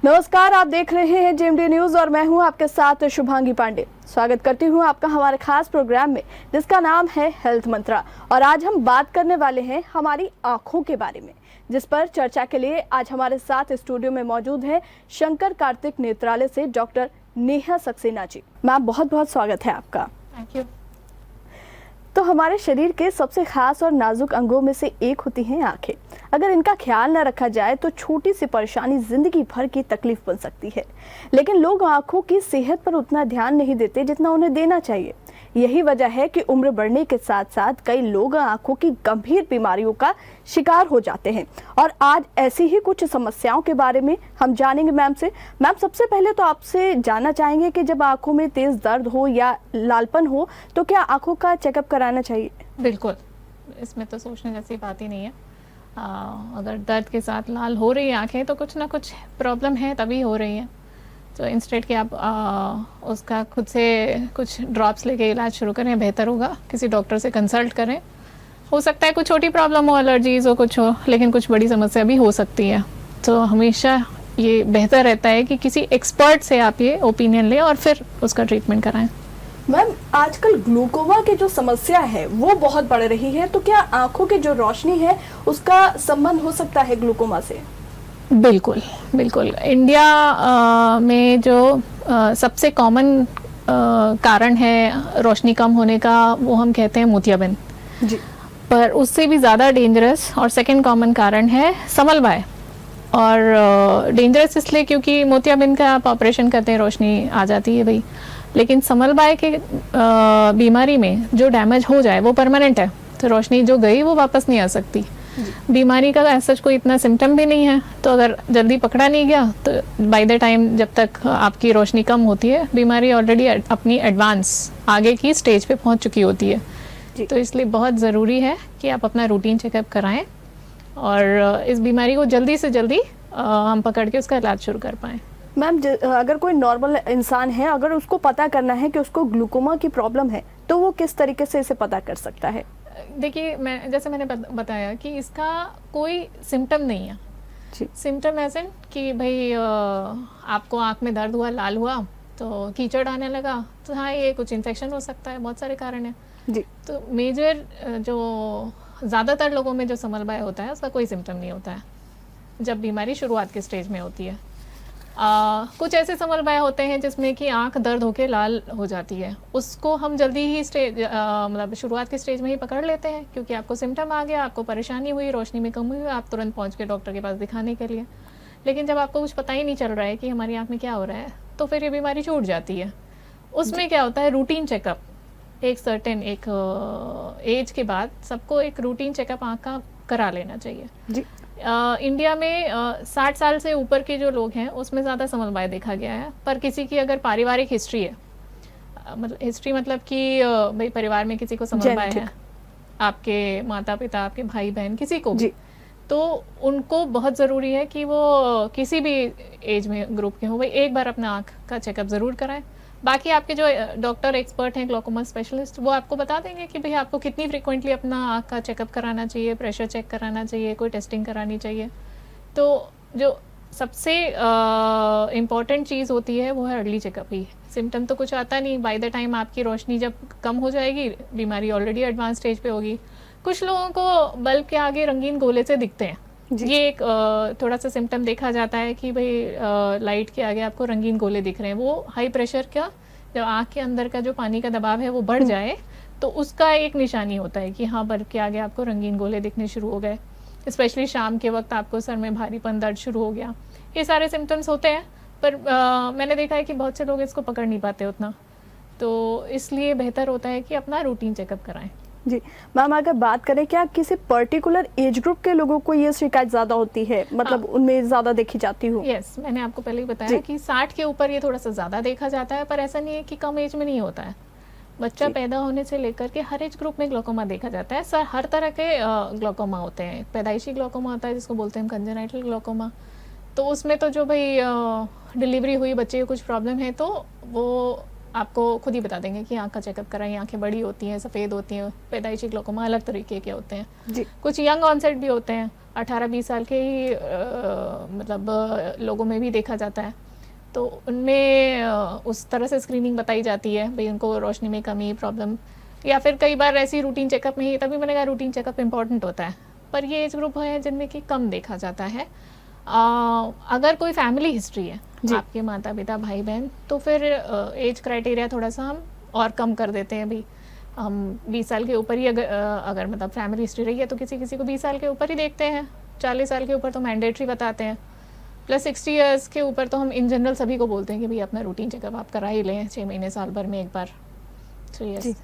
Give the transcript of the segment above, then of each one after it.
नमस्कार, आप देख रहे हैं जेएमडी न्यूज और मैं हूं आपके साथ शुभांगी पांडे। स्वागत करती हूं आपका हमारे खास प्रोग्राम में जिसका नाम है हेल्थ मंत्रा। और आज हम बात करने वाले हैं हमारी आंखों के बारे में, जिस पर चर्चा के लिए आज हमारे साथ स्टूडियो में मौजूद है शंकर कार्तिक नेत्रालय से डॉक्टर नेहा सक्सेना जी। मैम, बहुत बहुत स्वागत है आपका। Thank you. तो हमारे शरीर के सबसे खास और नाजुक अंगों में से एक होती हैं आंखें। अगर इनका ख्याल न रखा जाए तो छोटी सी परेशानी जिंदगी भर की तकलीफ बन सकती है। लेकिन लोग आंखों की सेहत पर उतना ध्यान नहीं देते जितना उन्हें देना चाहिए। यही वजह है कि उम्र बढ़ने के साथ साथ कई लोग आंखों की गंभीर बीमारियों का शिकार हो जाते हैं। और आज ऐसी ही कुछ समस्याओं के बारे में हम जानेंगे मैम से। मैम, सबसे पहले तो आपसे जानना चाहेंगे कि जब आंखों में तेज दर्द हो या लालपन हो तो क्या आंखों का चेकअप कराना चाहिए? बिल्कुल, इसमें तो सोचने जैसी बात ही नहीं है। अगर दर्द के साथ लाल हो रही है आंखें तो कुछ ना कुछ प्रॉब्लम है, तभी हो रही है। तो इंस्टेड कि आप उसका खुद से कुछ ड्रॉप्स लेके इलाज शुरू करें, बेहतर होगा। किसी डॉक्टर से कंसल्ट करें। हो सकता है कुछ छोटी प्रॉब्लम हो, एलर्जीज हो, कुछ हो, लेकिन कुछ बड़ी समस्या भी हो सकती है। तो हमेशा ये बेहतर रहता है कि किसी एक्सपर्ट से आप ये ओपिनियन लें और फिर उसका ट्रीटमेंट कराएं। मैम, आजकल ग्लूकोमा की जो समस्या है वो बहुत बढ़ रही है, तो क्या आंखों की जो रोशनी है उसका संबंध हो सकता है ग्लूकोमा से? बिल्कुल बिल्कुल। इंडिया में जो सबसे कॉमन कारण है रोशनी कम होने का, वो हम कहते हैं मोतियाबिंद जी। पर उससे भी ज़्यादा डेंजरस और सेकंड कॉमन कारण है समलवाय। और डेंजरस इसलिए क्योंकि मोतियाबिंद का आप ऑपरेशन करते हैं, रोशनी आ जाती है भाई, लेकिन समलवाय के बीमारी में जो डैमेज हो जाए वो परमानेंट है। तो रोशनी जो गई वो वापस नहीं आ सकती। बीमारी का ऐसा कोई इतना सिम्टम भी नहीं है, तो अगर जल्दी पकड़ा नहीं गया तो बाय द टाइम जब तक आपकी रोशनी कम होती है, बीमारी ऑलरेडी अपनी एडवांस आगे की स्टेज पे पहुंच चुकी होती है। तो इसलिए बहुत ज़रूरी है कि आप अपना रूटीन चेकअप कराएं और इस बीमारी को जल्दी से जल्दी हम पकड़ के उसका इलाज शुरू कर पाएँ। मैम, अगर कोई नॉर्मल इंसान है, अगर उसको पता करना है कि उसको ग्लूकोमा की प्रॉब्लम है, तो वो किस तरीके से इसे पता कर सकता है? देखिए, मैंने बताया कि इसका कोई सिम्टम नहीं है। सिम्टम ऐसे कि भाई आपको आंख में दर्द हुआ, लाल हुआ, तो कीचड़ आने लगा, तो हाँ, ये कुछ इन्फेक्शन हो सकता है। बहुत सारे कारण हैं जी। तो मेजर जो ज़्यादातर लोगों में जो समलवाय होता है उसका कोई सिम्टम नहीं होता है जब बीमारी शुरुआत के स्टेज में होती है। कुछ ऐसे समलवाय होते हैं जिसमें कि आंख दर्द होके लाल हो जाती है, उसको हम जल्दी ही मतलब शुरुआत के स्टेज में ही पकड़ लेते हैं, क्योंकि आपको सिम्टम आ गया, आपको परेशानी हुई, रोशनी में कमी हुई, आप तुरंत पहुंच के डॉक्टर के पास दिखाने के लिए। लेकिन जब आपको कुछ पता ही नहीं चल रहा है कि हमारी आंख में क्या हो रहा है, तो फिर ये बीमारी छूट जाती है। उसमें क्या होता है, रूटीन चेकअप एक सर्टेन एज के बाद सबको एक रूटीन चेकअप आँख का करा लेना चाहिए जी। इंडिया में 60 साल से ऊपर के जो लोग हैं उसमें ज़्यादा समलवाय देखा गया है। पर किसी की अगर पारिवारिक हिस्ट्री है, हिस्ट्री मतलब कि भाई परिवार में किसी को समलवाय है, आपके माता पिता, आपके भाई बहन, किसी को भी, तो उनको बहुत ज़रूरी है कि वो किसी भी एज में ग्रुप के हो, भाई एक बार अपना आँख का चेकअप ज़रूर कराएं। बाकी आपके जो डॉक्टर एक्सपर्ट हैं, ग्लोकोमा स्पेशलिस्ट, वो आपको बता देंगे कि भाई आपको कितनी फ्रीक्वेंटली अपना आँख का चेकअप कराना चाहिए, प्रेशर चेक कराना चाहिए, कोई टेस्टिंग करानी चाहिए। तो जो सबसे इम्पॉर्टेंट चीज़ होती है वो है अर्ली चेकअप ही। सिम्टम तो कुछ आता नहीं, बाय द टाइम आपकी रोशनी जब कम हो जाएगी, बीमारी ऑलरेडी एडवांस स्टेज पे होगी। कुछ लोगों को बल्ब के आगे रंगीन गोले से दिखते हैं, ये एक थोड़ा सा सिम्टम देखा जाता है कि भाई लाइट के आगे आपको रंगीन गोले दिख रहे हैं। वो हाई प्रेशर का, जब आँख के अंदर का जो पानी का दबाव है वो बढ़ जाए तो उसका एक निशानी होता है कि हाँ, बल्ब के आगे आपको रंगीन गोले दिखने शुरू हो गए। स्पेशली शाम के वक्त आपको सर में भारीपन, दर्द शुरू हो गया, ये सारे सिम्टम्स होते हैं। पर मैंने देखा है कि बहुत से लोग इसको पकड़ नहीं पाते उतना, तो इसलिए बेहतर होता है कि अपना रूटीन चेकअप कराएं जी। मैम, अगर बात करें, क्या किसी पर्टिकुलर एज ग्रुप के लोगों को ये शिकायत ज्यादा होती है, मतलब उनमें ज्यादा देखी जाती हो? यस, मैंने आपको पहले ही बताया कि 60 के ऊपर ये थोड़ा सा ज्यादा देखा जाता है, पर ऐसा नहीं है कि कम एज में नहीं होता है। बच्चा पैदा होने से लेकर के हर एज ग्रुप में ग्लोकोमा देखा जाता है। सर, हर तरह के ग्लोकोमा होते हैं। पैदाइशी ग्लोकोमा होता है जिसको बोलते हैं हम कंजेनाइटल ग्लोकोमा, तो उसमें तो जो भाई डिलीवरी हुई, बच्चे को कुछ प्रॉब्लम है, तो वो आपको खुद ही बता देंगे कि आँख का चेकअप कराइए, आंखें बड़ी होती हैं, सफ़ेद होती हैं, पैदाइशी ग्लोकोमा अलग तरीके के होते हैं जी। कुछ यंग ऑनसेट भी होते हैं, 18-20 साल के ही मतलब लोगों में भी देखा जाता है। तो उनमें उस तरह से स्क्रीनिंग बताई जाती है, भाई उनको रोशनी में कमी प्रॉब्लम, या फिर कई बार ऐसी रूटीन चेकअप में ही, तभी मैंने कहा रूटीन चेकअप इंपॉर्टेंट होता है। पर ये एज ग्रुप है जिनमें कि कम देखा जाता है। अगर कोई फैमिली हिस्ट्री है, आपके माता पिता भाई बहन, तो फिर एज क्राइटेरिया थोड़ा सा हम और कम कर देते हैं। भाई हम 20 साल के ऊपर ही अगर मतलब फैमिली हिस्ट्री रही है तो किसी किसी को 20 साल के ऊपर ही देखते हैं, 40 साल के ऊपर तो मैंडेटरी बताते हैं, प्लस 60 इयर्स के ऊपर तो हम इन जनरल सभी को बोलते हैं कि भाई अपना रूटीन चेकअप आप करा ही लें 6 महीने साल भर में एक बार। जी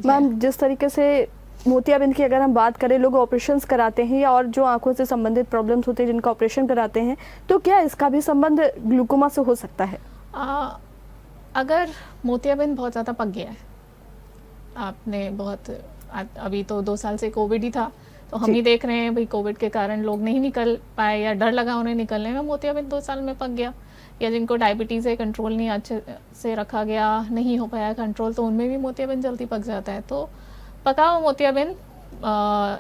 मैम, जिस तरीके से मोतियाबिंद की अगर हम बात करें, लोग ऑपरेशंस कराते हैं या और जो आंखों से संबंधित प्रॉब्लम्स होते हैं जिनका ऑपरेशन कराते हैं, तो क्या इसका भी संबंध ग्लूकोमा से हो सकता है? अगर मोतियाबिंद बहुत ज़्यादा पक गया है, आपने बहुत अभी तो 2 साल से कोविड ही था, तो हम ही देख रहे हैं भाई कोविड के कारण लोग नहीं निकल पाए या डर लगा उन्हें निकलने में, मोतियाबिंद 2 साल में पक गया। या जिनको डायबिटीज़ है, कंट्रोल नहीं अच्छे से रखा गया, नहीं हो पाया कंट्रोल, तो उनमें भी मोतियाबिंद जल्दी पक जाता है। तो पका हुआ मोतियाबिंद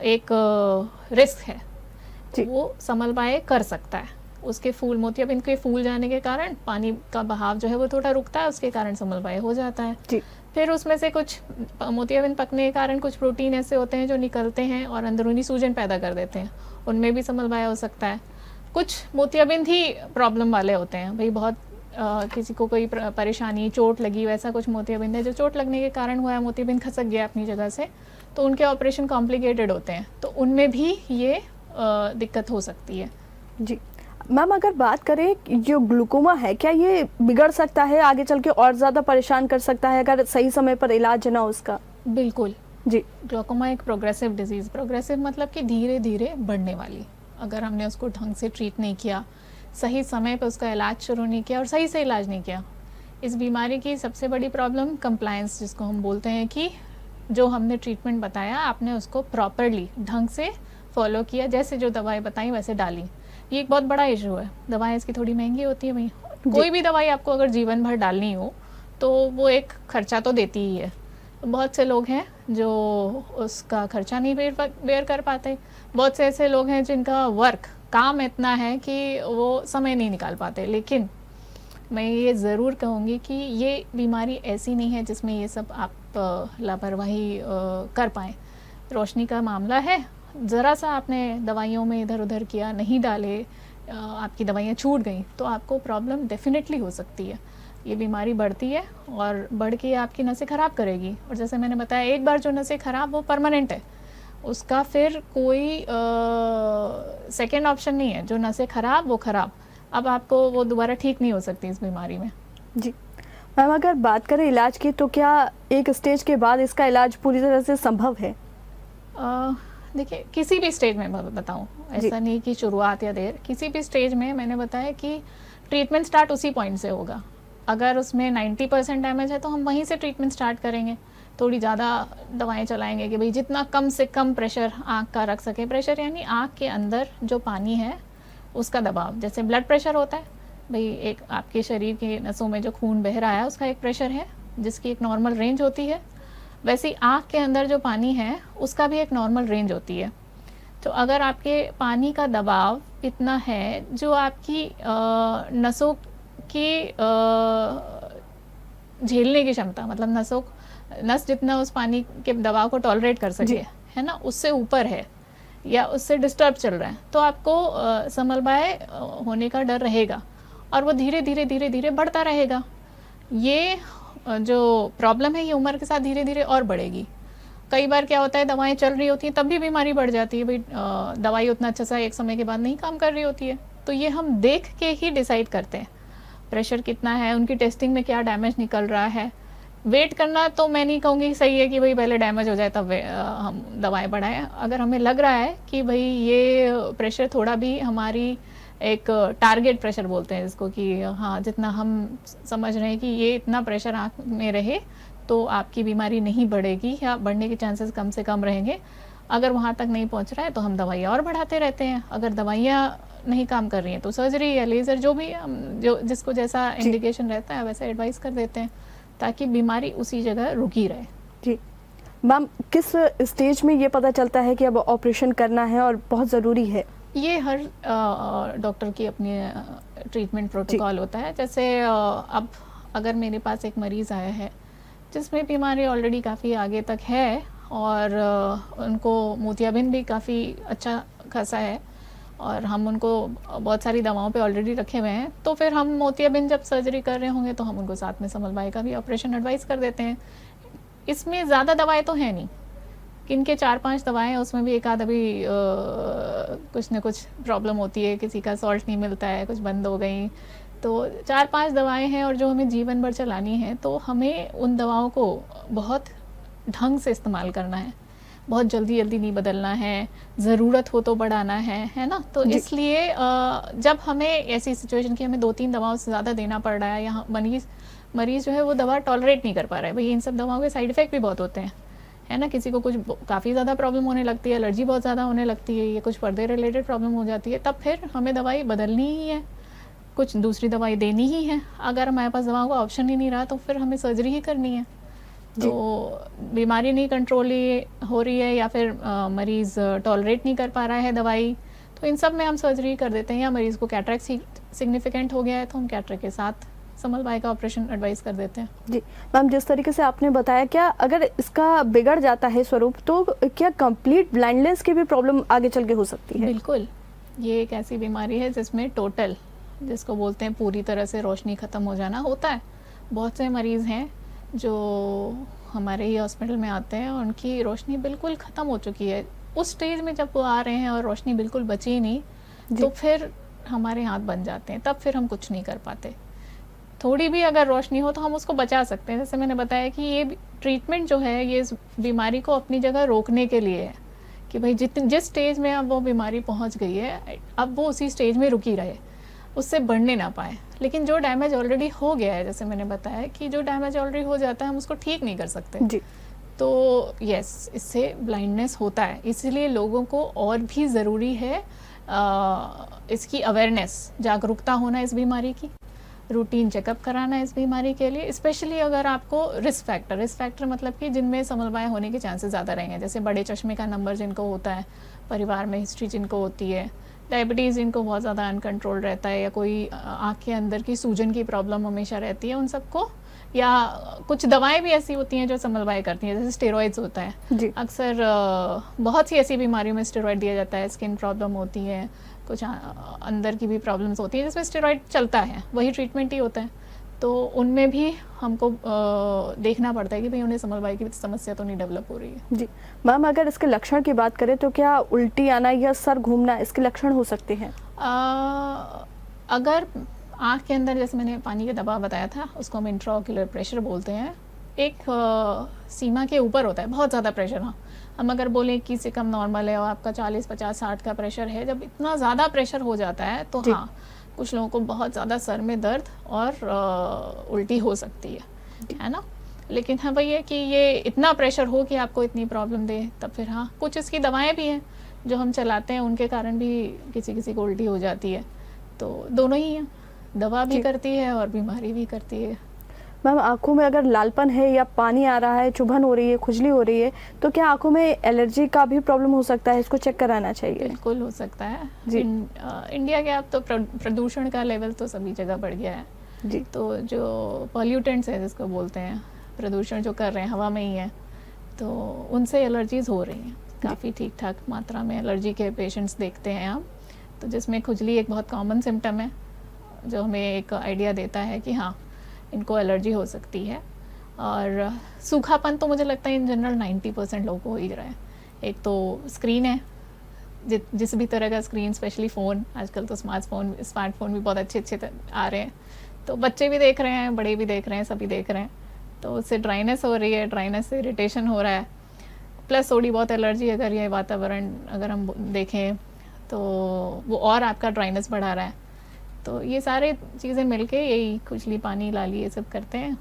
एक रिस्क है, वो समलबाए कर सकता है। उसके फूल, मोतियाबिंद के फूल जाने के कारण पानी का बहाव जो है वो थोड़ा रुकता है, उसके कारण समलबाए हो जाता है। जी। फिर उसमें से कुछ मोतियाबिंद पकने के कारण कुछ प्रोटीन ऐसे होते हैं जो निकलते हैं और अंदरूनी सूजन पैदा कर देते हैं, उनमें भी समलबाया हो सकता है। कुछ मोतियाबिंद ही प्रॉब्लम वाले होते हैं, भाई बहुत किसी को कोई परेशानी, चोट लगी, वैसा कुछ मोतियाबिंद है जो चोट लगने के कारण हुआ है, मोतियाबिंद खसक गया अपनी जगह से, तो उनके ऑपरेशन कॉम्प्लिकेटेड होते हैं, तो उनमें भी ये दिक्कत हो सकती है। जी मैम, अगर बात करें जो ग्लूकोमा है, क्या ये बिगड़ सकता है आगे चल के और ज़्यादा परेशान कर सकता है अगर सही समय पर इलाज ना हो उसका? बिल्कुल जी। ग्लूकोमा एक प्रोग्रेसिव डिजीज़, प्रोग्रेसिव मतलब कि धीरे धीरे बढ़ने वाली, अगर हमने उसको ढंग से ट्रीट नहीं किया, सही समय पर उसका इलाज शुरू नहीं किया और सही से इलाज नहीं किया। इस बीमारी की सबसे बड़ी प्रॉब्लम कंप्लायंस, जिसको हम बोलते हैं कि जो हमने ट्रीटमेंट बताया आपने उसको प्रॉपरली ढंग से फॉलो किया, जैसे जो दवाई बताई वैसे डाली। ये एक बहुत बड़ा इशू है। दवाएं इसकी थोड़ी महंगी होती है भाई, कोई भी दवाई आपको अगर जीवन भर डालनी हो तो वो एक खर्चा तो देती ही है। बहुत से लोग हैं जो उसका खर्चा नहीं बेयर कर पाते, बहुत से ऐसे लोग हैं जिनका काम इतना है कि वो समय नहीं निकाल पाते। लेकिन मैं ये ज़रूर कहूँगी कि ये बीमारी ऐसी नहीं है जिसमें ये सब आप लापरवाही कर पाएँ। रोशनी का मामला है, ज़रा सा आपने दवाइयों में इधर उधर किया, नहीं डाले, आपकी दवाइयाँ छूट गई, तो आपको प्रॉब्लम डेफिनेटली हो सकती है। ये बीमारी बढ़ती है और बढ़ के आपकी नसें ख़राब करेगी, और जैसे मैंने बताया एक बार जो नसें ख़राब वो परमानेंट है, उसका फिर कोई सेकेंड ऑप्शन नहीं है। जो नसें ख़राब वो ख़राब, अब आपको वो दोबारा ठीक नहीं हो सकती इस बीमारी में। जी मैम, अगर बात करें इलाज की, तो क्या एक स्टेज के बाद इसका इलाज पूरी तरह से संभव है? देखिए किसी भी स्टेज में बताऊं, ऐसा नहीं कि शुरुआत या देर, किसी भी स्टेज में मैंने बताया कि ट्रीटमेंट स्टार्ट उसी पॉइंट से होगा। अगर उसमें 90% डैमेज है तो हम वहीं से ट्रीटमेंट स्टार्ट करेंगे, थोड़ी ज़्यादा दवाएं चलाएंगे कि भाई जितना कम से कम प्रेशर आँख का रख सके। प्रेशर यानी आँख के अंदर जो पानी है उसका दबाव, जैसे ब्लड प्रेशर होता है भाई, एक आपके शरीर के नसों में जो खून बह रहा है उसका एक प्रेशर है जिसकी एक नॉर्मल रेंज होती है, वैसे ही आँख के अंदर जो पानी है उसका भी एक नॉर्मल रेंज होती है। तो अगर आपके पानी का दबाव इतना है जो आपकी नसों की झेलने की क्षमता, मतलब नस जितना उस पानी के दबाव को टॉलरेट कर सके, है ना, उससे ऊपर है या उससे डिस्टर्ब चल रहा है, तो आपको समलबाए होने का डर रहेगा और वो धीरे धीरे धीरे धीरे बढ़ता रहेगा। ये जो प्रॉब्लम है ये उम्र के साथ धीरे धीरे और बढ़ेगी। कई बार क्या होता है, दवाएं चल रही होती हैं तब भी बीमारी बढ़ जाती है, भाई दवाई उतना अच्छा सा एक समय के बाद नहीं काम कर रही होती है। तो ये हम देख के ही डिसाइड करते हैं प्रेशर कितना है, उनकी टेस्टिंग में क्या डैमेज निकल रहा है। वेट करना तो मैं नहीं कहूँगी सही है कि भाई पहले डैमेज हो जाए तब हम दवाएं बढ़ाएं। अगर हमें लग रहा है कि भाई ये प्रेशर थोड़ा भी हमारी एक टारगेट प्रेशर बोलते हैं जिसको, कि हाँ जितना हम समझ रहे हैं कि ये इतना प्रेशर आँख में रहे तो आपकी बीमारी नहीं बढ़ेगी या बढ़ने के चांसेस कम से कम रहेंगे। अगर वहाँ तक नहीं पहुँच रहा है तो हम दवाइयाँ और बढ़ाते रहते हैं। अगर दवाइयाँ नहीं काम कर रही हैं तो सर्जरी या लेज़र, जो भी जो जिसको जैसा इंडिकेशन रहता है वैसा एडवाइस कर देते हैं। ताकि बीमारी उसी जगह रुकी रहे। जी मैम, किस स्टेज में ये पता चलता है कि अब ऑपरेशन करना है और बहुत ज़रूरी है? ये हर डॉक्टर की अपनी ट्रीटमेंट प्रोटोकॉल होता है। जैसे अब अगर मेरे पास एक मरीज़ आया है जिसमें बीमारी ऑलरेडी काफ़ी आगे तक है और उनको मोतियाबिंद भी काफ़ी अच्छा खासा है और हम उनको बहुत सारी दवाओं पे ऑलरेडी रखे हुए हैं, तो फिर हम मोतियाबिंद जब सर्जरी कर रहे होंगे तो हम उनको साथ में समलबाई का भी ऑपरेशन एडवाइस कर देते हैं। इसमें ज़्यादा दवाएं तो है नहीं, किनके 4-5 दवाएं हैं, उसमें भी एक आध अभी कुछ ना कुछ प्रॉब्लम होती है, किसी का सॉल्ट नहीं मिलता है, कुछ बंद हो गई, तो 4-5 दवाएं हैं और जो हमें जीवन भर चलानी है, तो हमें उन दवाओं को बहुत ढंग से इस्तेमाल करना है, बहुत जल्दी जल्दी नहीं बदलना है, ज़रूरत हो तो बढ़ाना है ना। तो इसलिए जब हमें ऐसी सिचुएशन की हमें 2-3 दवाओं से ज़्यादा देना पड़ रहा है, यहाँ मरीज़ जो है वो दवा टॉलरेट नहीं कर पा रहा है, भाई इन सब दवाओं के साइड इफ़ेक्ट भी बहुत होते हैं, है ना। किसी को कुछ काफ़ी ज़्यादा प्रॉब्लम होने लगती है, एलर्जी बहुत ज़्यादा होने लगती है, या कुछ पर्दे रिलेटेड प्रॉब्लम हो जाती है, तब फिर हमें दवाई बदलनी ही है, कुछ दूसरी दवाई देनी ही है। अगर हमारे पास दवाओं का ऑप्शन ही नहीं रहा तो फिर हमें सर्जरी ही करनी है। तो बीमारी नहीं कंट्रोल हो रही है या फिर मरीज़ टॉलरेट नहीं कर पा रहा है दवाई, तो इन सब में हम सर्जरी कर देते हैं। या मरीज़ को कैटरेक्ट सिग्निफिकेंट हो गया है तो हम कैटरेक्ट के साथ समलबाई का ऑपरेशन एडवाइस कर देते हैं। जी मैम, जिस तरीके से आपने बताया, क्या अगर इसका बिगड़ जाता है स्वरूप तो क्या कंप्लीट ब्लाइंडनेस की भी प्रॉब्लम आगे चल के हो सकती है? बिल्कुल, ये एक ऐसी बीमारी है जिसमें टोटल, जिसको बोलते हैं पूरी तरह से रोशनी ख़त्म हो जाना होता है। बहुत से मरीज़ हैं जो हमारे ही हॉस्पिटल में आते हैं और उनकी रोशनी बिल्कुल ख़त्म हो चुकी है। उस स्टेज में जब वो आ रहे हैं और रोशनी बिल्कुल बची ही नहीं, तो फिर हमारे हाथ बन जाते हैं, तब फिर हम कुछ नहीं कर पाते। थोड़ी भी अगर रोशनी हो तो हम उसको बचा सकते हैं। जैसे मैंने बताया कि ये ट्रीटमेंट जो है ये इस बीमारी को अपनी जगह रोकने के लिए है कि भाई जिस स्टेज में अब वो बीमारी पहुंच गई है, अब वो उसी स्टेज में रुकी रहे, उससे बढ़ने ना पाए। लेकिन जो डैमेज ऑलरेडी हो गया है, जैसे मैंने बताया कि जो डैमेज ऑलरेडी हो जाता है हम उसको ठीक नहीं कर सकते जी। तो यस, इससे ब्लाइंडनेस होता है। इसलिए लोगों को और भी ज़रूरी है इसकी अवेयरनेस, जागरूकता होना इस बीमारी की, रूटीन चेकअप कराना इस बीमारी के लिए। स्पेशली अगर आपको रिस्क फैक्टर मतलब कि जिनमें समलबाएं होने के चांसेस ज़्यादा रहेंगे, जैसे बड़े चश्मे का नंबर जिनको होता है, परिवार में हिस्ट्री जिनको होती है, डायबिटीज़ जिनको बहुत ज़्यादा अनकंट्रोल रहता है, या कोई आँख के अंदर की सूजन की प्रॉब्लम हमेशा रहती है, उन सबको, या कुछ दवाएं भी ऐसी होती हैं जो समलबाएं करती हैं, जैसे स्टेरॉइड्स होता है। अक्सर बहुत सी ऐसी बीमारियों में स्टेरॉइड दिया जाता है, स्किन प्रॉब्लम होती है, कुछ अंदर की भी प्रॉब्लम्स होती हैं जिसमें स्टेरॉइड चलता है, वही ट्रीटमेंट ही होता है। तो उनमें भी हमको देखना पड़ता है कि भाई उन्हें समलबाई की समस्या तो नहीं डेवलप हो रही है। जी मैम, अगर इसके लक्षण की बात करें तो क्या उल्टी आना या सर घूमना इसके लक्षण हो सकते हैं? अगर आँख के अंदर, जैसे मैंने पानी का दबाव बताया था, उसको हम इंट्राओक्यूलर प्रेशर बोलते हैं, एक सीमा के ऊपर होता है, बहुत ज़्यादा प्रेशर। हाँ, हम अगर बोलें कि से कम नॉर्मल है और आपका 40, 50, 60 का प्रेशर है, जब इतना ज़्यादा प्रेशर हो जाता है तो हाँ, कुछ लोगों को बहुत ज़्यादा सर में दर्द और उल्टी हो सकती है ना। लेकिन हाँ भाई है कि ये इतना प्रेशर हो कि आपको इतनी प्रॉब्लम दे, तब फिर हाँ, कुछ इसकी दवाएं भी हैं जो हम चलाते हैं, उनके कारण भी किसी को उल्टी हो जाती है। तो दोनों ही हैं, दवा भी करती है और बीमारी भी करती है। मैम, आंखों में अगर लालपन है या पानी आ रहा है, चुभन हो रही है, खुजली हो रही है, तो क्या आंखों में एलर्जी का भी प्रॉब्लम हो सकता है? इसको चेक कराना चाहिए। बिल्कुल हो सकता है जी। इंडिया के अब तो प्रदूषण का लेवल तो सभी जगह बढ़ गया है जी। तो जो पॉल्यूटेंट्स है, जिसको बोलते हैं, प्रदूषण जो कर रहे हैं हवा में ही है, तो उनसे एलर्जीज हो रही हैं काफ़ी ठीक ठाक मात्रा में। एलर्जी के पेशेंट्स देखते हैं हम, तो जिसमें खुजली एक बहुत कॉमन सिम्टम है जो हमें एक आइडिया देता है कि हाँ, इनको एलर्जी हो सकती है। और सूखापन तो मुझे लगता है इन जनरल 90% लोगों को हो ही रहा है। एक तो स्क्रीन है, जिस भी तरह का स्क्रीन, स्पेशली फ़ोन, आजकल तो स्मार्टफोन भी बहुत अच्छे आ रहे हैं, तो बच्चे भी देख रहे हैं, बड़े भी देख रहे हैं, सभी देख रहे हैं, तो उससे ड्राइनेस हो रही है, ड्राइनेस से इरिटेशन हो रहा है, प्लस थोड़ी बहुत एलर्जी अगर ये वातावरण अगर हम देखें तो वो और आपका ड्राइनेस बढ़ा रहा है। तो ये सारे चीज़ें मिलके यही खुजली, पानी, लाली, ये सब करते हैं।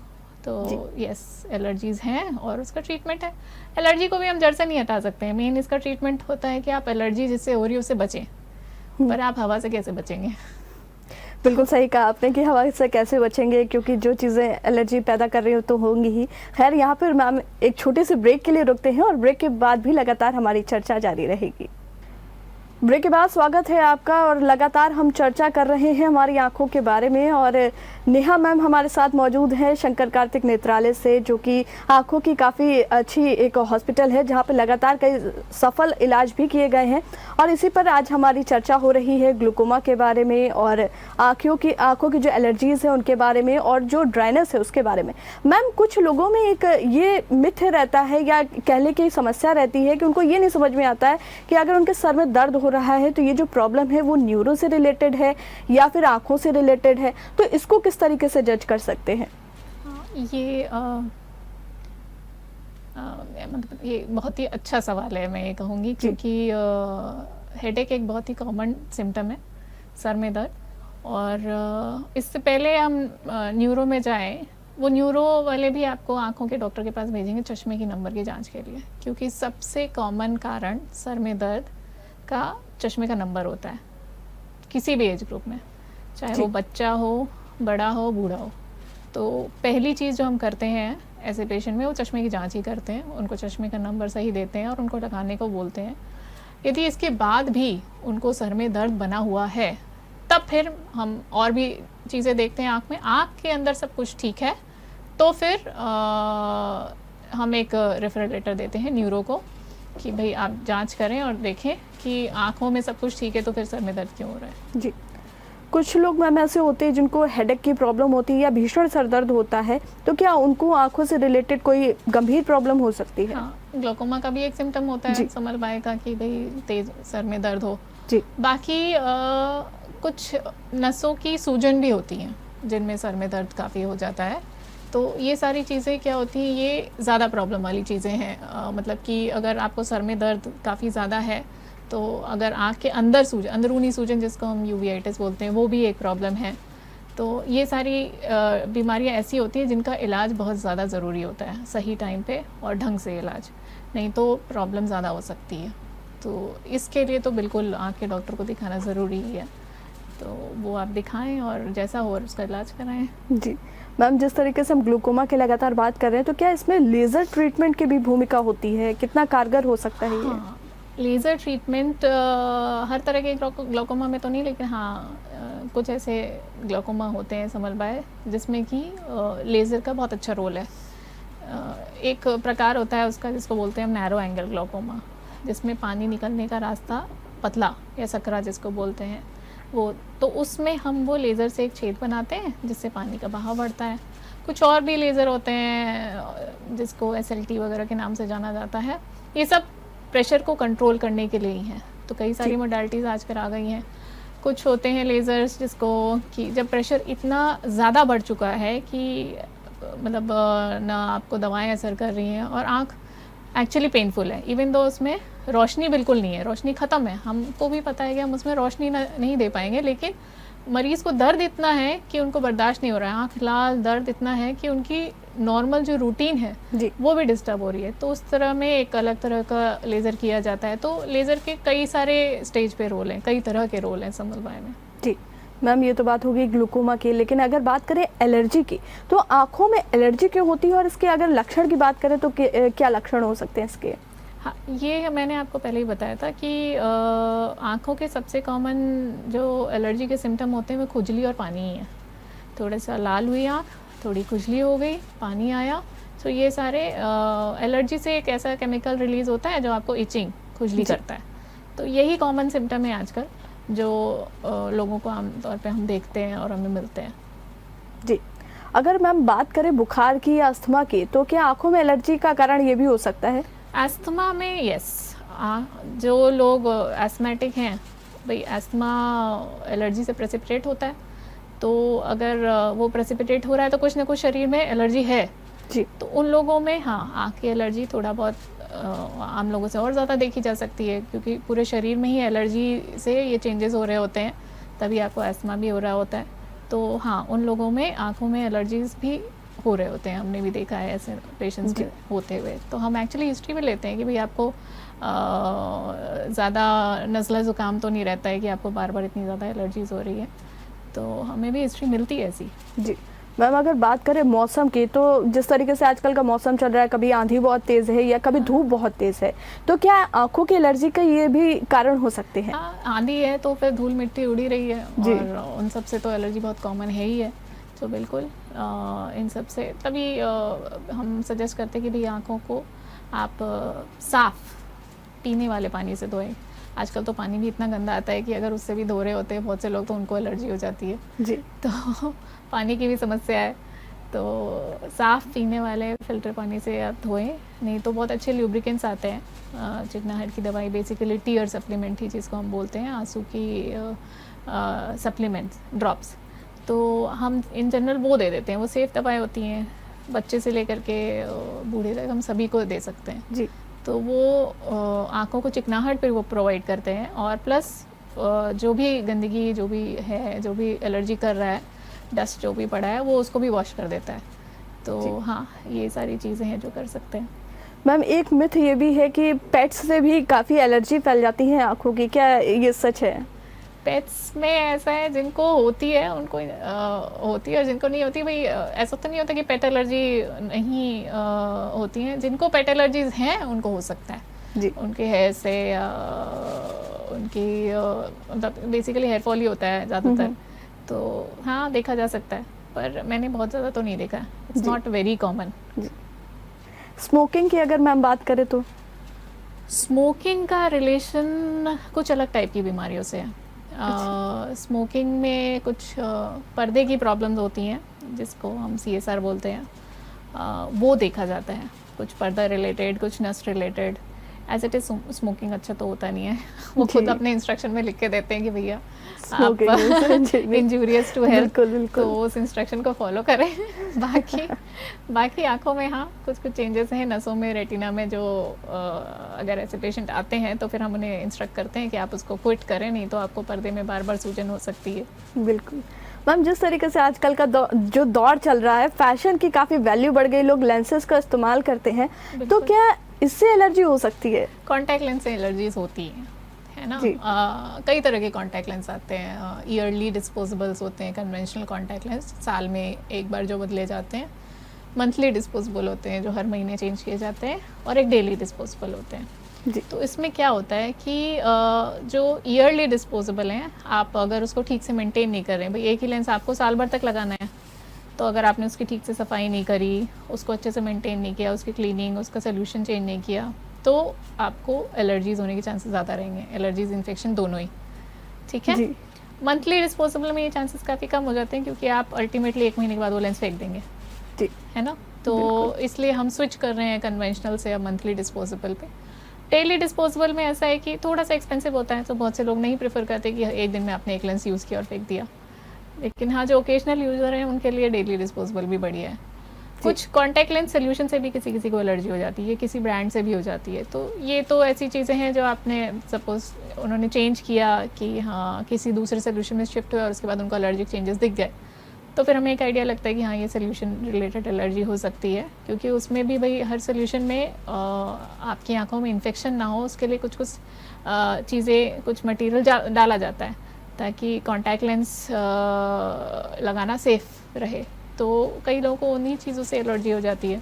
तो यस, एलर्जीज़ हैं और उसका ट्रीटमेंट है। एलर्जी को भी हम जड़ से नहीं हटा सकते हैं। मेन इसका ट्रीटमेंट होता है कि आप एलर्जी जिससे हो रही है उससे बचें, पर आप हवा से कैसे बचेंगे? बिल्कुल सही कहा आपने कि हवा से कैसे बचेंगे, क्योंकि जो चीज़ें एलर्जी पैदा कर रही हो तो होंगी ही। खैर, यहाँ पर मैम एक छोटे से ब्रेक के लिए रुकते हैं और ब्रेक के बाद भी लगातार हमारी चर्चा जारी रहेगी। ब्रेक के बाद स्वागत है आपका और लगातार हम चर्चा कर रहे हैं हमारी आंखों के बारे में और नेहा मैम हमारे साथ मौजूद है शंकर कार्तिक नेत्रालय से, जो कि आंखों की काफ़ी अच्छी एक हॉस्पिटल है जहां पर लगातार कई सफल इलाज भी किए गए हैं। और इसी पर आज हमारी चर्चा हो रही है ग्लूकोमा के बारे में और आंखों की जो एलर्जीज है उनके बारे में और जो ड्राइनेस है उसके बारे में। मैम, कुछ लोगों में एक ये मिथ रहता है या कहने की समस्या रहती है कि उनको ये नहीं समझ में आता है कि अगर उनके सर में दर्द हो रहा है तो ये जो प्रॉब्लम है वो न्यूरो से रिलेटेड है या फिर आंखों से रिलेटेड है, तो इसको किस तरीके से जज कर सकते हैं? ये मतलब ये बहुत ही अच्छा सवाल है, मैं ये कहूँगी, क्योंकि हेडेक एक बहुत ही कॉमन सिम्टम है, सर में दर्द। और इससे पहले हम न्यूरो में जाएं, वो न्यूरो वाले भी आपको आंखों के डॉक्टर के पास भेजेंगे चश्मे की नंबर की जांच के लिए, क्योंकि सबसे कॉमन कारण सर में दर्द का चश्मे का नंबर होता है किसी भी एज ग्रुप में, चाहे वो बच्चा हो, बड़ा हो, बूढ़ा हो। तो पहली चीज़ जो हम करते हैं ऐसे पेशेंट में वो चश्मे की जांच ही करते हैं, उनको चश्मे का नंबर सही देते हैं और उनको लगाने को बोलते हैं। यदि इसके बाद भी उनको सर में दर्द बना हुआ है तब फिर हम और भी चीज़ें देखते हैं आँख में। आँख के अंदर सब कुछ ठीक है तो फिर हम एक रेफरल लेटर देते हैं न्यूरो को कि भाई आप जांच करें और देखें कि आँखों में सब कुछ ठीक है तो फिर सर में दर्द क्यों हो रहा है। जी, कुछ लोग मैम ऐसे होते हैं जिनको हेडेक की प्रॉब्लम होती है या भीषण सर दर्द होता है, तो क्या उनको आंखों से रिलेटेड कोई गंभीर प्रॉब्लम हो सकती है? हाँ, ग्लोकोमा का भी एक सिम्टम होता है समर बाय का कि भाई तेज सर में दर्द हो। जी, बाकी कुछ नसों की सूजन भी होती हैं जिनमें सर में दर्द काफ़ी हो जाता है। तो ये सारी चीज़ें क्या होती हैं, ये ज़्यादा प्रॉब्लम वाली चीज़ें हैं। मतलब कि अगर आपको सर में दर्द काफ़ी ज़्यादा है तो अगर आँख के अंदर सूजन, अंदरूनी सूजन जिसको हम यूवियाइटिस बोलते हैं, वो भी एक प्रॉब्लम है। तो ये सारी बीमारियां ऐसी होती हैं जिनका इलाज बहुत ज़्यादा ज़रूरी होता है, सही टाइम पे और ढंग से इलाज, नहीं तो प्रॉब्लम ज़्यादा हो सकती है। तो इसके लिए तो बिल्कुल आँख के डॉक्टर को दिखाना ज़रूरी ही है, तो वो आप दिखाएं और जैसा हो उसका इलाज कराएं। जी मैम, जिस तरीके से हम ग्लूकोमा की लगातार बात कर रहे हैं, तो क्या इसमें लेज़र ट्रीटमेंट की भी भूमिका होती है? कितना कारगर हो सकता है ये? हाँ, लेज़र ट्रीटमेंट हर तरह के ग्लोकोमा में तो नहीं, लेकिन हाँ कुछ ऐसे ग्लोकोमा होते हैं समर बाय जिसमें कि लेज़र का बहुत अच्छा रोल है। एक प्रकार होता है उसका जिसको बोलते हैं हम नैरो एंगल ग्लोकोमा, जिसमें पानी निकलने का रास्ता पतला या सकरा जिसको बोलते हैं वो, तो उसमें हम वो लेज़र से एक छेद बनाते हैं जिससे पानी का बहाव बढ़ता है। कुछ और भी लेज़र होते हैं जिसको SLT वगैरह के नाम से जाना जाता है, ये सब प्रेशर को कंट्रोल करने के लिए ही हैं। तो कई सारी मोडालिटीज़ आजकल आ गई हैं। कुछ होते हैं लेज़र्स जिसको कि जब प्रेशर इतना ज़्यादा बढ़ चुका है कि मतलब ना आपको दवाएं असर कर रही हैं और आँख एक्चुअली पेनफुल है, इवन दो उसमें रोशनी बिल्कुल नहीं है, रोशनी ख़त्म है, हमको भी पता है कि हम उसमें रोशनी नहीं दे पाएंगे, लेकिन मरीज़ को दर्द इतना है कि उनको बर्दाश्त नहीं हो रहा है, आँख लाल, दर्द इतना है कि उनकी नॉर्मल जो रूटीन है वो भी डिस्टर्ब हो रही है। तो उस तरह में एक अलग तरह का लेज़र किया जाता है। तो लेज़र के कई सारे स्टेज पे रोल हैं, कई तरह के रोल हैं समर बाय में। जी मैम, ये तो बात होगी ग्लूकोमा की, लेकिन अगर बात करें एलर्जी की, तो आँखों में एलर्जी क्यों होती है और इसके अगर लक्षण की बात करें तो क्या लक्षण हो सकते हैं इसके? हाँ, ये मैंने आपको पहले ही बताया था कि आँखों के सबसे कॉमन जो एलर्जी के सिम्टम होते हैं वो खुजली और पानी ही है। थोड़ा सा लाल हुई आँख, थोड़ी खुजली हो गई, पानी आया, तो ये सारे एलर्जी से एक ऐसा केमिकल रिलीज़ होता है जो आपको इचिंग, खुजली करता है। तो यही कॉमन सिम्टम है आजकल जो लोगों को आमतौर पे हम देखते हैं और हमें मिलते हैं। जी, अगर मैम बात करें बुखार की या अस्थमा की, तो क्या आँखों में एलर्जी का कारण ये भी हो सकता है? एस्थमा में यस, जो लोग एस्थमेटिक हैं, भाई एस्थमा एलर्जी से प्रेसिपिटेट होता है, तो अगर वो प्रेसिपिटेट हो रहा है तो कुछ ना कुछ शरीर में एलर्जी है जी। तो उन लोगों में हाँ आँख की एलर्जी थोड़ा बहुत आम लोगों से और ज़्यादा देखी जा सकती है, क्योंकि पूरे शरीर में ही एलर्जी से ये चेंजेस हो रहे होते हैं, तभी आपको एस्थमा भी हो रहा होता है। तो हाँ, उन लोगों में आँखों में एलर्जीज भी हो रहे होते हैं, हमने भी देखा है ऐसे पेशेंट्स के होते हुए। तो हम एक्चुअली हिस्ट्री भी लेते हैं कि भाई आपको ज़्यादा नज़ला ज़ुकाम तो नहीं रहता है कि आपको बार बार इतनी ज़्यादा एलर्जीज़ हो रही है। तो हमें भी हिस्ट्री मिलती है ऐसी। जी मैम, अगर बात करें मौसम की, तो जिस तरीके से आजकल का मौसम चल रहा है, कभी आंधी बहुत तेज़ है या कभी धूप बहुत तेज़ है, तो क्या आंखों की एलर्जी का ये भी कारण हो सकते हैं? हाँ, आंधी है तो फिर धूल मिट्टी उड़ी रही है जी। और उन सब से तो एलर्जी बहुत कॉमन है ही है। तो बिल्कुल इन सब से तभी हम सजेस्ट करते हैं कि भाई आँखों को आप साफ़ पीने वाले पानी से धोएं। आजकल तो पानी भी इतना गंदा आता है कि अगर उससे भी धो रहे होते हैं बहुत से लोग तो उनको एलर्जी हो जाती है। जी। तो पानी की भी समस्या है, तो साफ़ पीने वाले फ़िल्टर पानी से आप धोएं। नहीं तो बहुत अच्छे ल्यूब्रिकेंट्स आते हैं, चिकनाहट की दवाई, बेसिकली टीयर सप्लीमेंट ही जिसको हम बोलते हैं, आंसू की सप्लीमेंट्स, ड्रॉप्स, तो हम इन जनरल वो दे देते हैं। वो सेफ़ दवाएं होती हैं, बच्चे से लेकर के बूढ़े तक हम सभी को दे सकते हैं। जी। तो वो आँखों को चिकनाहट पे वो प्रोवाइड करते हैं, और प्लस जो भी गंदगी जो भी है, जो भी एलर्जी कर रहा है, डस्ट जो भी पड़ा है, वो उसको भी वॉश कर देता है। तो हाँ, ये सारी चीज़ें हैं जो कर सकते हैं। मैम, एक मिथ ये भी है कि पेट्स से भी काफ़ी एलर्जी फैल जाती है आँखों की, क्या ये सच है? पेट्स में ऐसा है, जिनको होती है उनको होती है, और जिनको नहीं होती, भाई ऐसा तो नहीं होता कि पेट एलर्जी नहीं होती है। जिनको पेट एलर्जीज हैं उनको हो सकता है जी। उनके हेयर से, उनकी मतलब बेसिकली हेयर फॉल ही होता है ज़्यादातर। तो हाँ, देखा जा सकता है, पर मैंने बहुत ज़्यादा तो नहीं देखा। It's not very common. Smoking की अगर मैम बात करें तो? स्मोकिंग का रिलेशन कुछ अलग टाइप की बीमारियों से है। स्मोकिंग में कुछ पर्दे की प्रॉब्लम्स होती हैं, जिसको हम CSR बोलते हैं, वो देखा जाता है। कुछ पर्दा रिलेटेड, कुछ नस related. As it is smoking अच्छा तो होता नहीं है। वो खुद अपने इंस्ट्रक्शन में लिख के देते हैं कि भैया आप इंजूरियस टू हेल्थ, तो उस इंस्ट्रक्शन को फॉलो करें। बाकी आंखों में हाँ कुछ चेंजेस हैं, नसों में, रेटिना में, जो अगर ऐसे पेशेंट आते हैं तो फिर हम उन्हें इंस्ट्रक्ट करते हैं कि आप उसको क्विट करें, नहीं तो आपको पर्दे में बार बार सूजन हो सकती है। बिल्कुल मैम, जिस तरीके से आजकल का जो दौर चल रहा है, फैशन की काफ़ी वैल्यू बढ़ गई, लोग लेंसेज का इस्तेमाल करते हैं, तो क्या इससे एलर्जी हो सकती है? कॉन्टैक्ट लेंस से एलर्जीज होती हैं, है ना। कई तरह के कॉन्टैक्ट लेंस आते हैं। ईयरली डिस्पोजेबल्स होते हैं, कन्वेंशनल कॉन्टैक्ट लेंस, साल में एक बार जो बदले जाते हैं। मंथली डिस्पोजेबल होते हैं, जो हर महीने चेंज किए जाते हैं, और एक डेली डिस्पोजेबल होते हैं। जी। तो इसमें क्या होता है कि जो ईयरली डिस्पोजेबल हैं, आप अगर उसको ठीक से मेंटेन नहीं कर रहे हैं, भाई एक ही लेंस आपको साल भर तक लगाना है, तो अगर आपने उसकी ठीक से सफाई नहीं करी, उसको अच्छे से मेंटेन नहीं किया, उसकी क्लीनिंग, उसका सोल्यूशन चेंज नहीं किया, तो आपको एलर्जीज़ होने के चांसेस ज़्यादा रहेंगे। एलर्जीज, इन्फेक्शन दोनों ही, ठीक है। मंथली डिस्पोजेबल में ये चांसेस काफ़ी कम हो जाते हैं, क्योंकि आप अल्टीमेटली 1 महीने के बाद वो लेंस फेंक देंगे, है ना। तो इसलिए हम स्विच कर रहे हैं कन्वेंशनल से अब मंथली डिस्पोजेबल पे। डेली डिस्पोजेबल में ऐसा है कि थोड़ा सा एक्सपेंसिव होता है, तो बहुत से लोग नहीं प्रेफर करते कि एक दिन में आपने एक लेंस यूज़ किया और फेंक दिया। लेकिन हाँ, जो ओकेजनल यूज़र हैं उनके लिए डेली डिस्पोजेबल भी बढ़िया है। कुछ कॉन्टैक्ट लेंस सोल्यूशन से भी किसी को एलर्जी हो जाती है, किसी ब्रांड से भी हो जाती है। तो ये तो ऐसी चीज़ें हैं जो आपने सपोज उन्होंने चेंज किया कि हाँ किसी दूसरे सोल्यूशन में शिफ्ट हुआ और उसके बाद उनको एलर्जिक चेंजेस दिख गए, तो फिर हमें एक आइडिया लगता है कि हाँ ये सोल्यूशन रिलेटेड एलर्जी हो सकती है। क्योंकि उसमें भी भाई हर सोल्यूशन में आपकी आँखों में इन्फेक्शन ना हो, उसके लिए कुछ चीज़ें, कुछ मटीरियल डाला जाता है ताकि कॉन्टैक्ट लेंस लगाना सेफ़ रहे। तो कई लोगों को उन्हीं चीज़ों से एलर्जी हो जाती है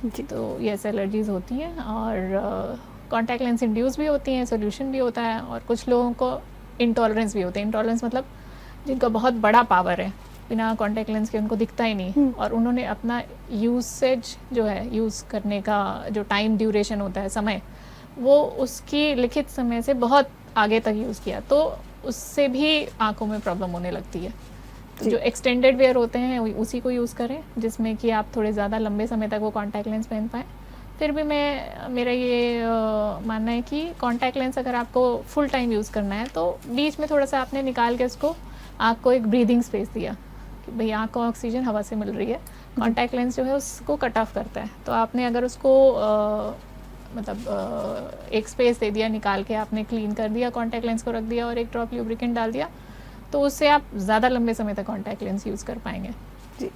जी। तो ये ऐसे एलर्जीज़ होती हैं, और कॉन्टैक्ट लेंस इंड्यूस भी होती हैं, सोल्यूशन भी होता है, और कुछ लोगों को इंटॉलरेंस भी होते हैं। इंटॉलरेंस मतलब जिनका बहुत बड़ा पावर है, बिना कॉन्टैक्ट लेंस के उनको दिखता ही नहीं, और उन्होंने अपना यूसेज जो है, यूज़ करने का जो टाइम ड्यूरेशन होता है, समय, वो उसकी लिखित समय से बहुत आगे तक यूज़ किया, तो उससे भी आँखों में प्रॉब्लम होने लगती है। तो जो एक्सटेंडेड वेयर होते हैं उसी को यूज़ करें, जिसमें कि आप थोड़े ज़्यादा लंबे समय तक वो कॉन्टैक्ट लेंस पहन पाएँ। फिर भी मेरा ये मानना है कि कॉन्टैक्ट लेंस अगर आपको फुल टाइम यूज़ करना है, तो बीच में थोड़ा सा आपने निकाल के उसको आँख को एक ब्रीदिंग स्पेस दिया कि भाई आँख को ऑक्सीजन हवा से मिल रही है। कॉन्टैक्ट लेंस जो है उसको कट ऑफ करता है, तो आपने अगर उसको एक स्पेस दे दिया, निकाल के आपने क्लीन कर दिया, कॉन्टैक्ट लेंस को रख दिया और एक ड्रॉप ल्यूब्रिकेंट डाल दिया, तो उससे आप ज़्यादा लंबे समय तक कॉन्टैक्ट लेंस यूज़ कर पाएंगे जी।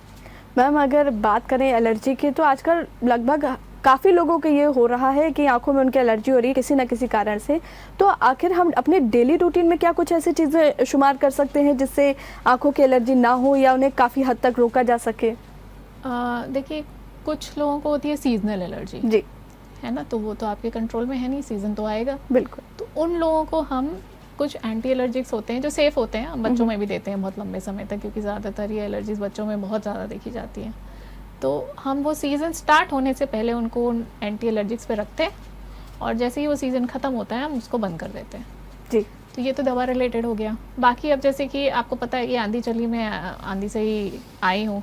मैम, अगर बात करें एलर्जी की, तो आजकल लगभग काफ़ी लोगों को ये हो रहा है कि आंखों में उनकी एलर्जी हो रही है किसी न किसी कारण से। तो आखिर हम अपने डेली रूटीन में क्या कुछ ऐसी चीज़ें शुमार कर सकते हैं जिससे आंखों की एलर्जी ना हो या उन्हें काफ़ी हद तक रोका जा सके? देखिए, कुछ लोगों को होती है सीजनल एलर्जी, जी, है ना, तो वो तो आपके कंट्रोल में है नहीं, सीज़न तो आएगा। बिल्कुल। तो उन लोगों को हम कुछ एंटी एलर्जिक्स होते हैं जो सेफ़ होते हैं, हम बच्चों में भी देते हैं बहुत लंबे समय तक, क्योंकि ज़्यादातर ये एलर्जीज़ बच्चों में बहुत ज़्यादा देखी जाती हैं। तो हम वो सीज़न स्टार्ट होने से पहले उनको उन एंटी एलर्जिक्स पे रखते हैं, और जैसे ही वो सीज़न ख़त्म होता है हम उसको बंद कर देते हैं। जी, तो ये तो दवा रिलेटेड हो गया। बाकी अब जैसे कि आपको पता है कि आंधी चली, मैं आंधी से ही आई हूँ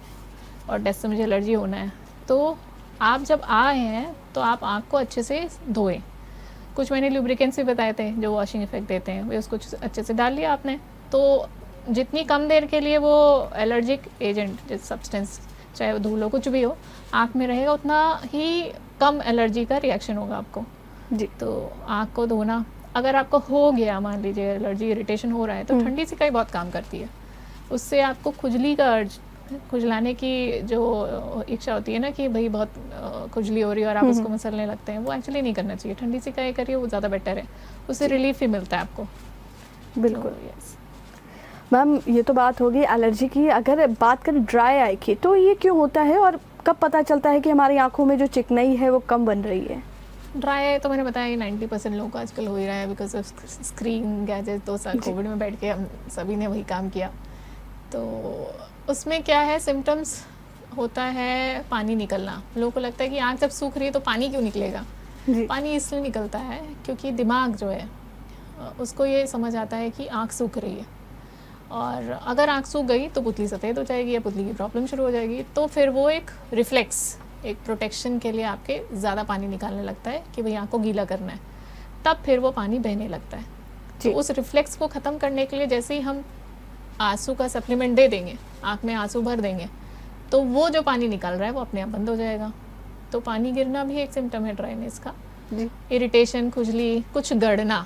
और डेस्क से मुझे एलर्जी होना है, तो आप जब आए हैं तो आप आँख को अच्छे से धोएं। कुछ मैंने लुब्रिकेंट्स भी बताए थे जो वॉशिंग इफेक्ट देते हैं, वे उसको अच्छे से डाल लिया आपने, तो जितनी कम देर के लिए वो एलर्जिक एजेंट सब्सटेंस, चाहे वो धूल हो कुछ भी हो, आँख में रहेगा, उतना ही कम एलर्जी का रिएक्शन होगा आपको। जी, तो आँख को धोना, अगर आपको हो गया मान लीजिए एलर्जी इरिटेशन हो रहा है, तो ठंडी सिकाई बहुत काम करती है। उससे आपको खुजली का अर्ज, खुजलाने की जो इच्छा होती है ना कि भाई बहुत खुजली हो रही है और आप उसको मसलने लगते हैं, वो एक्चुअली नहीं करना चाहिए। ठंडी सिकाई करिए, वो ज़्यादा बेटर है, उससे रिलीफ ही मिलता है आपको। बिल्कुल। तो यस, मैम ये तो बात होगी एलर्जी की। अगर बात करें ड्राई आई की, तो ये क्यों होता है और कब पता चलता है कि हमारी आंखों में जो चिकनाई है वो कम बन रही है? ड्राई है तो मैंने बताया कि 90% लोगों को आजकल हो ही रहा है, बिकॉज ऑफ स्क्रीन, गैजेट। 2 साल कोविड में बैठ के हम सभी ने वही काम किया। तो उसमें क्या है, सिम्टम्स होता है पानी निकलना। लोगों को लगता है कि आँख जब सूख रही है तो पानी क्यों निकलेगा। जी, पानी इसलिए निकलता है क्योंकि दिमाग जो है उसको ये समझ आता है कि आँख सूख रही है, और अगर आँख सूख गई तो पुतली सफ़ेद हो जाएगी या पुतली की प्रॉब्लम शुरू हो जाएगी। तो फिर वो एक रिफ्लेक्स, एक प्रोटेक्शन के लिए आपके ज़्यादा पानी निकालने लगता है कि भाई आँख को गीला करना है, तब फिर वो पानी बहने लगता है। तो उस रिफ्लेक्स को ख़त्म करने के लिए जैसे ही हम आंसू का सप्लीमेंट दे देंगे, आँख में आंसू भर देंगे, तो वो जो पानी निकल रहा है वो अपने आप बंद हो जाएगा। तो पानी गिरना भी एक सिम्टम है ड्राइनेस का। जी, इरिटेशन, खुजली, कुछ गड़ना,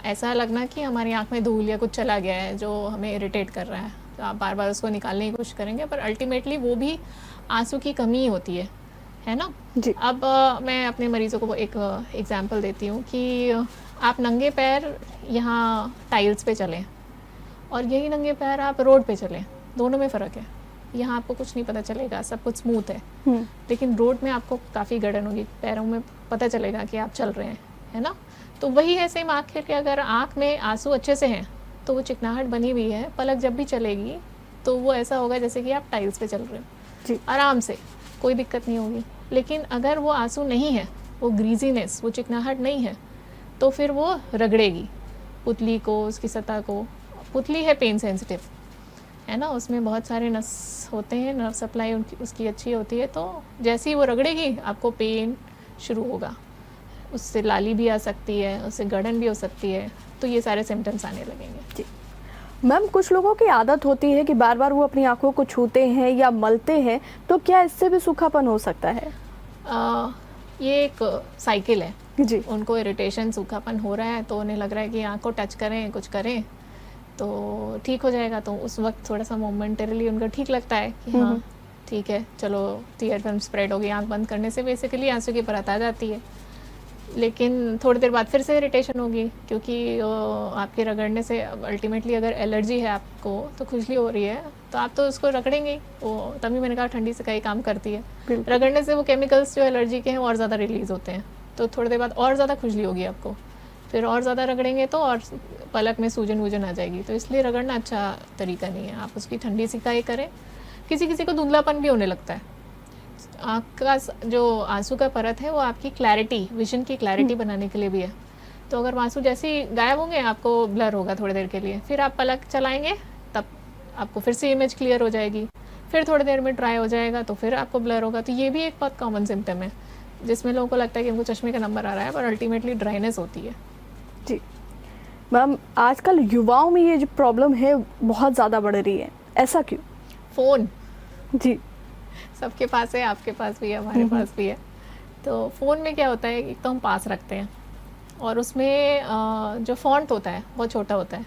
ऐसा लगना कि हमारी आँख में धूल या कुछ चला गया है जो हमें इरिटेट कर रहा है, तो आप बार बार उसको निकालने की कोशिश करेंगे, पर अल्टीमेटली वो भी आंसू की कमी होती है ना। जी, अब मैं अपने मरीज़ों को एक एग्जांपल देती हूँ कि आप नंगे पैर यहाँ टाइल्स पे चलें और यही नंगे पैर आप रोड पे चलें, दोनों में फ़र्क है। यहाँ आपको कुछ नहीं पता चलेगा, सब कुछ स्मूथ है, लेकिन रोड में आपको काफ़ी गड़न होगी, पैरों में पता चलेगा कि आप चल रहे हैं, है ना। तो वही है सेम आँख के, अगर आँख में आंसू अच्छे से हैं तो वो चिकनाहट बनी हुई है, पलक जब भी चलेगी तो वो ऐसा होगा जैसे कि आप टाइल्स पे चल रहे हो, जी, आराम से, कोई दिक्कत नहीं होगी। लेकिन अगर वो आंसू नहीं है, वो ग्रीजीनेस, वो चिकनाहट नहीं है, तो फिर वो रगड़ेगी पुतली को, उसकी सतह को। पुतली है पेन सेंसिटिव, है ना, उसमें बहुत सारे नस होते हैं, नर्व सप्लाई उसकी अच्छी होती है, तो जैसे ही वो रगड़ेगी आपको पेन शुरू होगा, उससे लाली भी आ सकती है, उससे गड़न भी हो सकती है, तो ये सारे सिम्टम्स आने लगेंगे। जी। मैम कुछ लोगों की आदत होती है कि बार बार वो अपनी आंखों को छूते हैं या मलते हैं, तो क्या इससे भी सूखापन हो सकता है? ये एक साइकिल है। जी, उनको इरिटेशन, सूखापन हो रहा है तो उन्हें लग रहा है कि आँख को टच करें, कुछ करें तो ठीक हो जाएगा, तो उस वक्त थोड़ा सा मोमेंटरीली उनको ठीक लगता है कि हाँ ठीक है, चलो टीयर फिल्म स्प्रेड होगी। आँख बंद करने से बेसिकली आंसू की परत आ जाती है, लेकिन थोड़ी देर बाद फिर से इरिटेशन होगी, क्योंकि आपके रगड़ने से अल्टीमेटली अगर एलर्जी है आपको तो खुजली हो रही है, तो आप तो उसको रगड़ेंगे ही। वो तभी मैंने कहा ठंडी से कई काम करती है, रगड़ने से वो केमिकल्स जो एलर्जी के हैं और ज़्यादा रिलीज़ होते हैं, तो थोड़ी देर बाद और ज़्यादा खुजली होगी आपको, फिर और ज़्यादा रगड़ेंगे तो और पलक में सूजन वूजन आ जाएगी। तो इसलिए रगड़ना अच्छा तरीका नहीं है, आप उसकी ठंडी सिकाई करें। किसी किसी को धुंधलापन भी होने लगता है। आँख का जो आंसू का परत है वो आपकी क्लैरिटी, विजन की क्लैरिटी बनाने के लिए भी है, तो अगर आंसू जैसे ही गायब होंगे आपको ब्लर होगा थोड़ी देर के लिए, फिर आप पलक चलाएंगे तब आपको फिर से इमेज क्लियर हो जाएगी, फिर थोड़ी देर में ड्राई हो जाएगा तो फिर आपको ब्लर होगा। तो ये भी एक बहुत कॉमन सिम्टम है जिसमें लोगों को लगता है कि उनको चश्मे का नंबर आ रहा है, पर अल्टीमेटली ड्राइनेस होती है। जी। मैम आजकल युवाओं में ये जो प्रॉब्लम है बहुत ज़्यादा बढ़ रही है, ऐसा क्यों? फ़ोन जी, सबके पास है, आपके पास भी है, हमारे पास भी है। तो फ़ोन में क्या होता है, एक तो हम पास रखते हैं और उसमें जो फॉन्ट होता है वो छोटा होता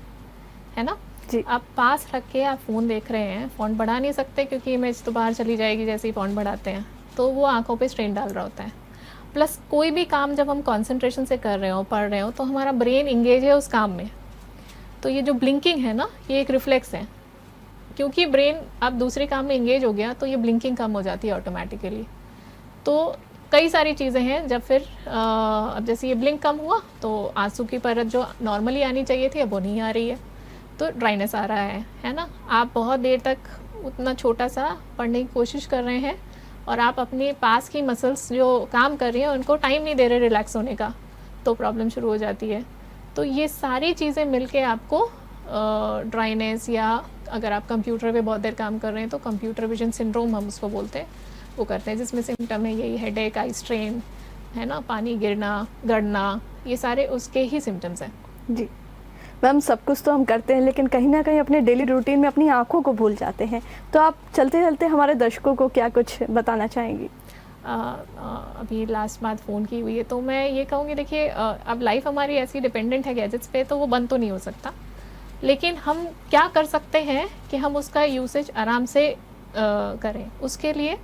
है ना। जी, आप पास रख के आप फ़ोन देख रहे हैं, फ़ॉन्ट बढ़ा नहीं सकते क्योंकि इमेज तो बाहर चली जाएगी जैसे ही फ़ॉन्ट बढ़ाते हैं, तो वो आंखों पे स्ट्रेन डाल रहा होता है। प्लस कोई भी काम जब हम कंसंट्रेशन से कर रहे हो, पढ़ रहे हो, तो हमारा ब्रेन इंगेज है उस काम में। तो ये जो ब्लिंकिंग है ना, ये एक रिफ्लेक्स है, क्योंकि ब्रेन अब दूसरे काम में इंगेज हो गया तो ये ब्लिंकिंग कम हो जाती है ऑटोमेटिकली। तो कई सारी चीज़ें हैं, जब फिर अब जैसे ये ब्लिंक कम हुआ तो आंसू की परत जो नॉर्मली आनी चाहिए थी अब वो नहीं आ रही है, तो ड्राइनेस आ रहा है ना। आप बहुत देर तक उतना छोटा सा पढ़ने की कोशिश कर रहे हैं और आप अपने पास की मसल्स जो काम कर रही हैं उनको टाइम नहीं दे रहे रिलैक्स होने का, तो प्रॉब्लम शुरू हो जाती है। तो ये सारी चीज़ें मिलके आपको ड्राइनेस, या अगर आप कंप्यूटर पे बहुत देर काम कर रहे हैं तो कंप्यूटर विजन सिंड्रोम हम उसको बोलते हैं, वो करते हैं, जिसमें सिम्टम है यही हेडेक, आई स्ट्रेन, है ना, पानी गिरना, गड़ना, ये सारे उसके ही सिम्टम्स हैं। जी मैम, सब कुछ तो हम करते हैं लेकिन कहीं ना कहीं अपने डेली रूटीन में अपनी आँखों को भूल जाते हैं, तो आप चलते चलते हमारे दर्शकों को क्या कुछ बताना चाहेंगी? अभी लास्ट बात फ़ोन की हुई है तो मैं ये कहूँगी, देखिए अब लाइफ हमारी ऐसी डिपेंडेंट है गैजेट्स पे, तो वो बंद तो नहीं हो सकता, लेकिन हम क्या कर सकते हैं कि हम उसका यूसेज आराम से करें। उसके लिए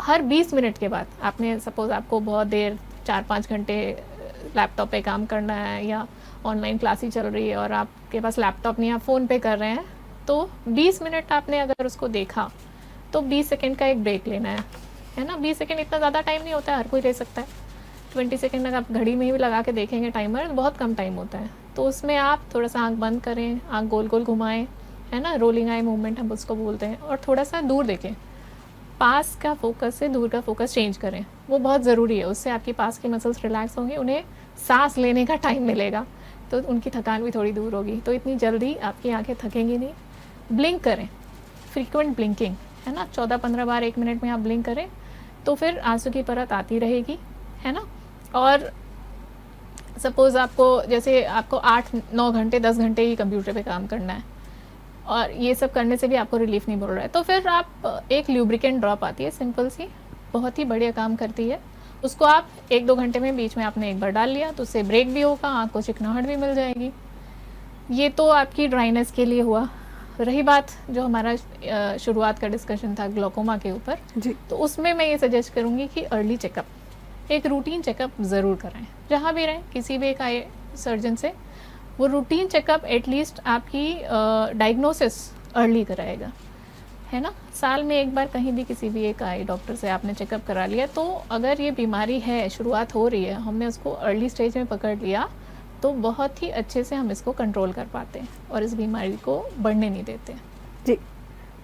हर 20 मिनट के बाद आपने, सपोज़ आपको बहुत देर 4-5 घंटे लैपटॉप पे काम करना है या ऑनलाइन क्लास ही चल रही है और आपके पास लैपटॉप नहीं, आप फ़ोन पे कर रहे हैं, तो 20 मिनट आपने अगर उसको देखा तो 20 सेकंड का एक ब्रेक लेना है ना। 20 सेकंड इतना ज़्यादा टाइम नहीं होता है, हर कोई ले सकता है। 20 सेकंड अगर आप घड़ी में ही लगा के देखेंगे टाइमर, बहुत कम टाइम होता है, तो उसमें आप थोड़ा सा आँख बंद करें, आँख गोल गोल घुमाएं, है ना, रोलिंग आई मूवमेंट हम उसको बोलते हैं, और थोड़ा सा दूर देखें। पास का फोकस से दूर का फोकस चेंज करें, वो बहुत ज़रूरी है, उससे आपकी पास की मसल्स रिलैक्स होंगी, उन्हें सांस लेने का टाइम मिलेगा, तो उनकी थकान भी थोड़ी दूर होगी, तो इतनी जल्दी आपकी आंखें थकेंगी नहीं। ब्लिंक करें, फ्रीक्वेंट ब्लिंकिंग, है ना, 14-15 बार 1 मिनट में आप ब्लिंक करें तो फिर आंसू की परत आती रहेगी, है ना। और सपोज़ आपको, जैसे आपको 8-9 घंटे 10 घंटे ही कंप्यूटर पे काम करना है और ये सब करने से भी आपको रिलीफ नहीं मिल रहा है, तो फिर आप एक ल्यूब्रिकेंट ड्रॉप आती है सिंपल सी, बहुत ही बढ़िया काम करती है, उसको आप 1-2 घंटे में बीच में आपने एक बार डाल लिया तो उससे ब्रेक भी होगा, आँख को चिकनाहट भी मिल जाएगी। ये तो आपकी ड्राइनेस के लिए हुआ। रही बात जो हमारा शुरुआत का डिस्कशन था ग्लोकोमा के ऊपर, तो उसमें मैं ये सजेस्ट करूँगी कि अर्ली चेकअप, एक रूटीन चेकअप ज़रूर कराएं, जहाँ भी रहें, किसी भी एक आई सर्जन से वो रूटीन चेकअप एटलीस्ट आपकी डायग्नोसिस अर्ली कराएगा, है ना। साल में एक बार कहीं भी किसी भी एक आई डॉक्टर से आपने चेकअप करा लिया, तो अगर ये बीमारी है, शुरुआत हो रही है, हमने उसको अर्ली स्टेज में पकड़ लिया तो बहुत ही अच्छे से हम इसको कंट्रोल कर पाते हैं और इस बीमारी को बढ़ने नहीं देते। जी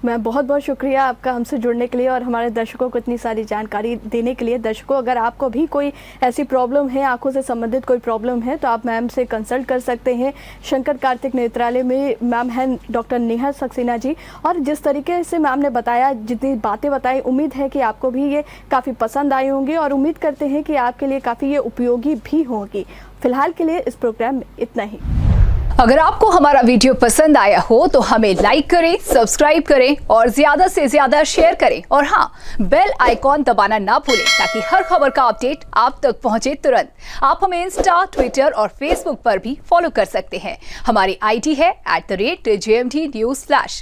मैम, बहुत बहुत शुक्रिया आपका हमसे जुड़ने के लिए और हमारे दर्शकों को इतनी सारी जानकारी देने के लिए। दर्शकों, अगर आपको भी कोई ऐसी प्रॉब्लम है, आंखों से संबंधित कोई प्रॉब्लम है, तो आप मैम से कंसल्ट कर सकते हैं। शंकर कार्तिक नेत्रालय में मैम हैं डॉक्टर नेहा सक्सेना जी, और जिस तरीके से मैम ने बताया, जितनी बातें बताई, उम्मीद है कि आपको भी ये काफ़ी पसंद आई होंगी और उम्मीद करते हैं कि आपके लिए काफ़ी ये उपयोगी भी होगी। फिलहाल के लिए इस प्रोग्राम में इतना ही। अगर आपको हमारा वीडियो पसंद आया हो तो हमें लाइक करें, सब्सक्राइब करें और ज्यादा से ज्यादा शेयर करें, और हाँ, बेल आइकॉन दबाना ना भूलें ताकि हर खबर का अपडेट आप तक पहुंचे तुरंत। आप हमें इंस्टा, ट्विटर और फेसबुक पर भी फॉलो कर सकते हैं। हमारी आईडी है @JMT News Flash।